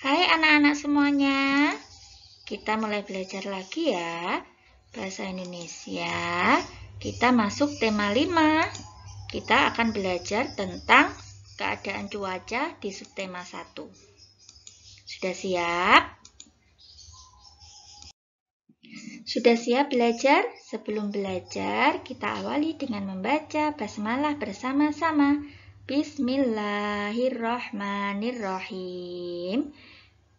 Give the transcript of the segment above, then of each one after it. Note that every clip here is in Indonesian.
Hai anak-anak semuanya, kita mulai belajar lagi ya, Bahasa Indonesia. Kita masuk tema 5. Kita akan belajar tentang keadaan cuaca di subtema 1. Sudah siap? Sudah siap belajar? Sebelum belajar, kita awali dengan membaca basmalah bersama-sama. Bismillahirrahmanirrahim.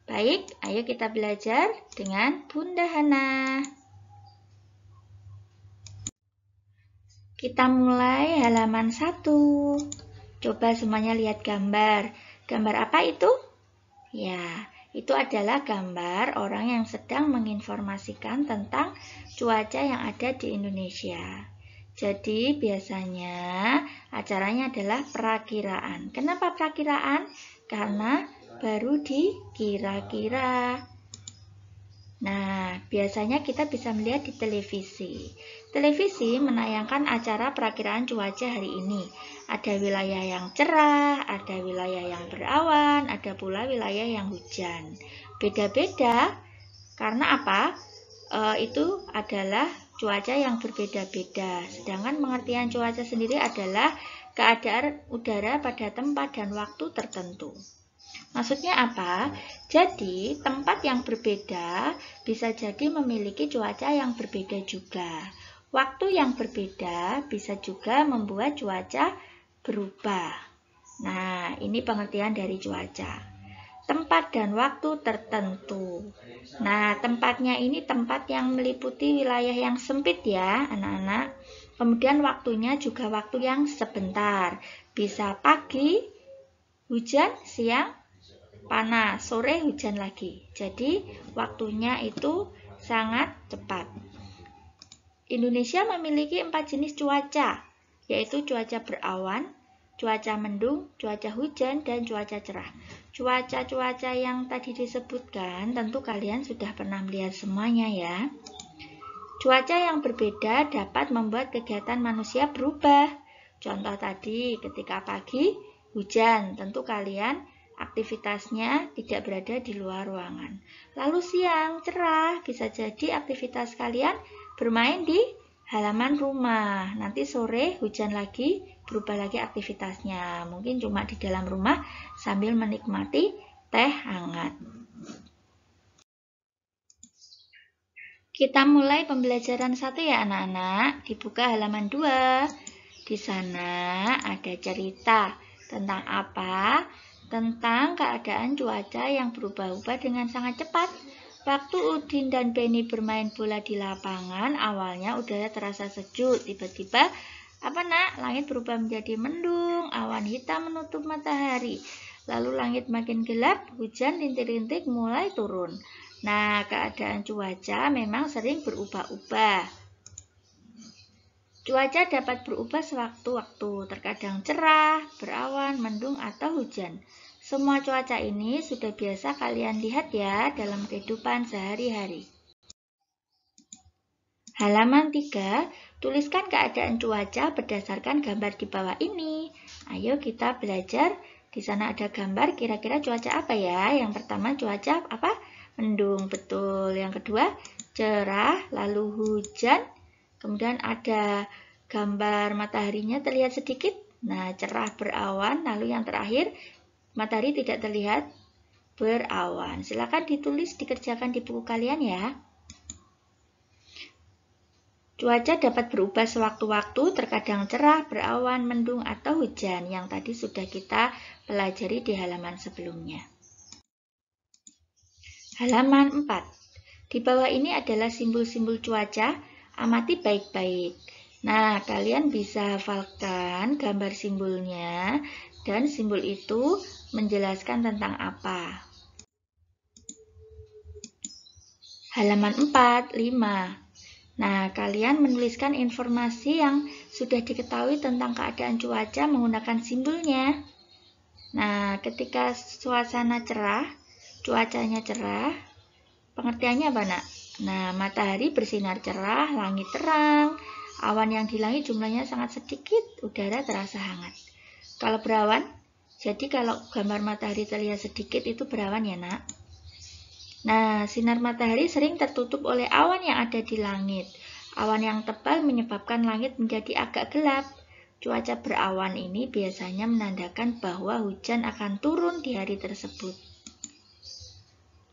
Baik, ayo kita belajar dengan Bunda Hana. Kita mulai halaman 1. Coba semuanya lihat gambar. Gambar apa itu? Ya, itu adalah gambar orang yang sedang menginformasikan tentang cuaca yang ada di Indonesia. Jadi biasanya acaranya adalah perakiraan. Kenapa perakiraan? Karena baru dikira-kira. Nah, biasanya kita bisa melihat di televisi. Televisi menayangkan acara perakiraan cuaca hari ini. Ada wilayah yang cerah, ada wilayah yang berawan, ada pula wilayah yang hujan. Beda-beda, karena apa? Itu adalah cuaca yang berbeda-beda. Sedangkan pengertian cuaca sendiri adalah keadaan udara pada tempat dan waktu tertentu. Maksudnya apa? Jadi, tempat yang berbeda bisa jadi memiliki cuaca yang berbeda juga. Waktu yang berbeda bisa juga membuat cuaca berubah. Nah, ini pengertian dari cuaca. Tempat dan waktu tertentu. Nah, tempatnya ini tempat yang meliputi wilayah yang sempit ya, anak-anak. Kemudian waktunya juga waktu yang sebentar. Bisa pagi, hujan, siang, panas, sore hujan lagi. Jadi waktunya itu sangat cepat. Indonesia memiliki 4 jenis cuaca, yaitu cuaca berawan, cuaca mendung, cuaca hujan, dan cuaca cerah. Cuaca-cuaca yang tadi disebutkan tentu kalian sudah pernah melihat semuanya ya. Cuaca yang berbeda dapat membuat kegiatan manusia berubah. Contoh tadi ketika pagi hujan, tentu kalian aktivitasnya tidak berada di luar ruangan. Lalu siang cerah, bisa jadi aktivitas kalian bermain di halaman rumah. Nanti sore hujan lagi, berubah lagi aktivitasnya. Mungkin cuma di dalam rumah sambil menikmati teh hangat. Kita mulai pembelajaran 1 ya anak-anak. Dibuka halaman 2. Di sana ada cerita tentang apa? Tentang keadaan cuaca yang berubah-ubah dengan sangat cepat. Waktu Udin dan Benny bermain bola di lapangan, awalnya udara terasa sejuk. Tiba-tiba, langit berubah menjadi mendung, awan hitam menutup matahari. Lalu langit makin gelap, hujan rintik-rintik mulai turun. Nah, keadaan cuaca memang sering berubah-ubah. Cuaca dapat berubah sewaktu-waktu, terkadang cerah, berawan, mendung, atau hujan. Semua cuaca ini sudah biasa kalian lihat ya dalam kehidupan sehari-hari. Halaman 3, tuliskan keadaan cuaca berdasarkan gambar di bawah ini. Ayo kita belajar. Di sana ada gambar, kira-kira cuaca apa ya? Yang pertama cuaca apa? Mendung, betul. Yang kedua cerah, lalu hujan. Kemudian ada gambar mataharinya terlihat sedikit. Nah, cerah berawan. Lalu yang terakhir, matahari tidak terlihat berawan. Silakan ditulis, dikerjakan di buku kalian ya. Cuaca dapat berubah sewaktu-waktu, terkadang cerah, berawan, mendung, atau hujan. Yang tadi sudah kita pelajari di halaman sebelumnya. Halaman 4. Di bawah ini adalah simbol-simbol cuaca. Amati baik-baik. Nah, kalian bisa hafalkan gambar simbolnya dan simbol itu menjelaskan tentang apa. Halaman 4, 5. Nah, kalian menuliskan informasi yang sudah diketahui tentang keadaan cuaca menggunakan simbolnya. Nah, ketika suasana cerah, cuacanya cerah, pengertiannya apa, Nak? Nah, matahari bersinar cerah, langit terang, awan yang di langit jumlahnya sangat sedikit, udara terasa hangat. Kalau berawan, Jadi kalau gambar matahari terlihat sedikit itu berawan ya nak. Nah, sinar matahari sering tertutup oleh awan yang ada di langit. Awan yang tebal menyebabkan langit menjadi agak gelap. Cuaca berawan ini biasanya menandakan bahwa hujan akan turun di hari tersebut.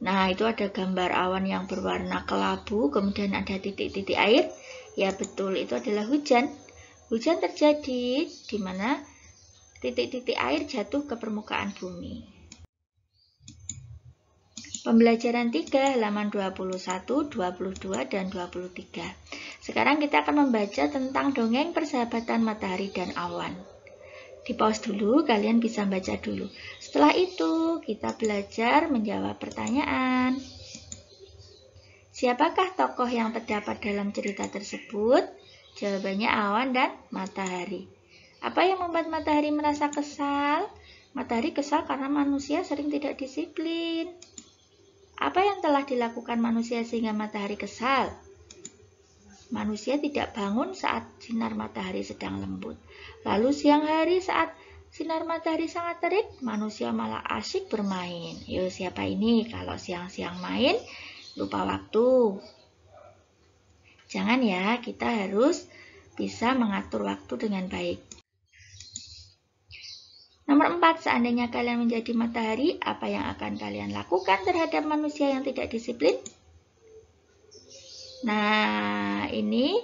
Nah, itu ada gambar awan yang berwarna kelabu, kemudian ada titik-titik air. Ya betul, itu adalah hujan. Hujan terjadi di mana titik-titik air jatuh ke permukaan bumi. Pembelajaran 3 halaman 21, 22, dan 23. Sekarang kita akan membaca tentang dongeng persahabatan matahari dan awan. Di pause dulu, kalian bisa baca dulu. Setelah itu, kita belajar menjawab pertanyaan. Siapakah tokoh yang terdapat dalam cerita tersebut? Jawabannya awan dan matahari. Apa yang membuat matahari merasa kesal? Matahari kesal karena manusia sering tidak disiplin. Apa yang telah dilakukan manusia sehingga matahari kesal? Manusia tidak bangun saat sinar matahari sedang lembut. Lalu siang hari saat sinar matahari sangat terik, manusia malah asyik bermain. Yo, siapa ini kalau siang-siang main lupa waktu? Jangan ya, kita harus bisa mengatur waktu dengan baik. Nomor 4, seandainya kalian menjadi matahari, apa yang akan kalian lakukan terhadap manusia yang tidak disiplin? Nah, ini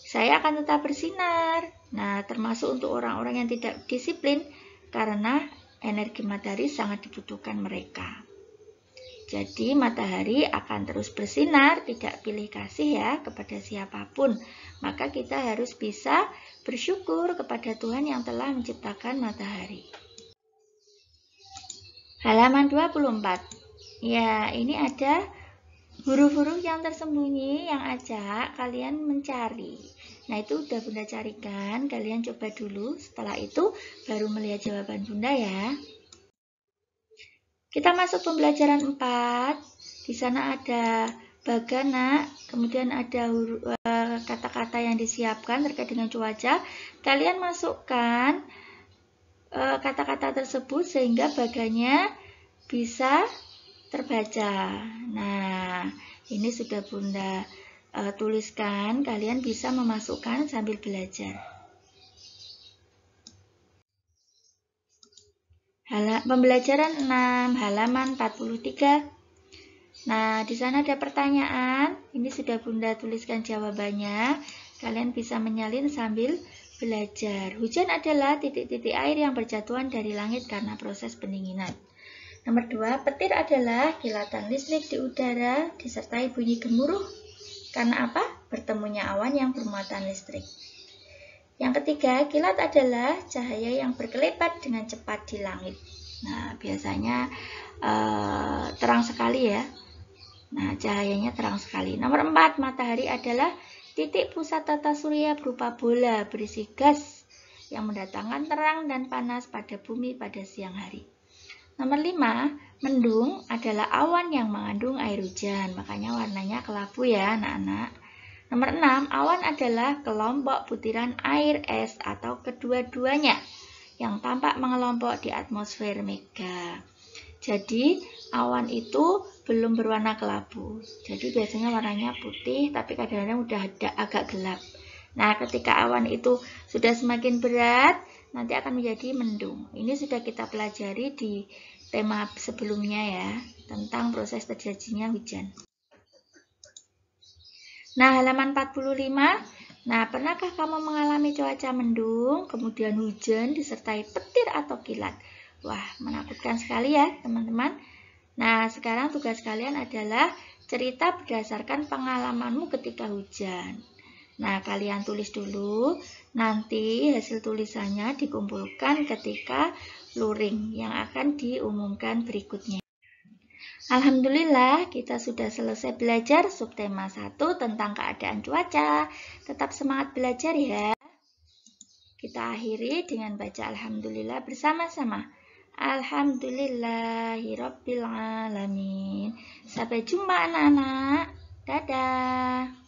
saya akan tetap bersinar. Nah, termasuk untuk orang-orang yang tidak disiplin, karena energi matahari sangat dibutuhkan mereka. Jadi, matahari akan terus bersinar, tidak pilih kasih ya kepada siapapun. Maka kita harus bisa bersyukur kepada Tuhan yang telah menciptakan matahari. Halaman 24. Ya, ini ada huruf-huruf yang tersembunyi yang ajak kalian mencari. Nah, itu udah Bunda carikan, kalian coba dulu. Setelah itu baru melihat jawaban Bunda ya. Kita masuk pembelajaran 4. Di sana ada bagana, kemudian ada kata-kata yang disiapkan terkait dengan cuaca. Kalian masukkan kata-kata tersebut sehingga baganya bisa terbaca. Nah, ini sudah Bunda tuliskan, kalian bisa memasukkan sambil belajar. Pembelajaran 6, halaman 43. Nah, di sana ada pertanyaan. Ini sudah Bunda tuliskan jawabannya. Kalian bisa menyalin sambil belajar. Hujan adalah titik-titik air yang berjatuhan dari langit karena proses pendinginan. Nomor 2, petir adalah kilatan listrik di udara disertai bunyi gemuruh. Karena apa? Bertemunya awan yang bermuatan listrik. Yang ketiga, kilat adalah cahaya yang berkelebat dengan cepat di langit. Nah, biasanya terang sekali ya. Nah, cahayanya terang sekali. Nomor 4, matahari adalah titik pusat tata surya berupa bola berisi gas yang mendatangkan terang dan panas pada bumi pada siang hari. Nomor 5, mendung adalah awan yang mengandung air hujan. Makanya warnanya kelabu ya anak-anak. Nomor 6, awan adalah kelompok butiran air es atau kedua-duanya yang tampak mengelompok di atmosfer mega. Jadi, awan itu belum berwarna kelabu. Jadi, biasanya warnanya putih, tapi kadang-kadang udah agak gelap. Nah, ketika awan itu sudah semakin berat, nanti akan menjadi mendung. Ini sudah kita pelajari di tema sebelumnya ya, tentang proses terjadinya hujan. Nah, halaman 45. Nah, pernahkah kamu mengalami cuaca mendung, kemudian hujan disertai petir atau kilat? Wah, menakutkan sekali ya, teman-teman. Nah, sekarang tugas kalian adalah cerita berdasarkan pengalamanmu ketika hujan. Nah, kalian tulis dulu, nanti hasil tulisannya dikumpulkan ketika luring yang akan diumumkan berikutnya. Alhamdulillah, kita sudah selesai belajar subtema 1 tentang keadaan cuaca. Tetap semangat belajar ya. Kita akhiri dengan baca alhamdulillah bersama-sama. Alhamdulillahirabbil alamin. Sampai jumpa anak-anak. Dadah.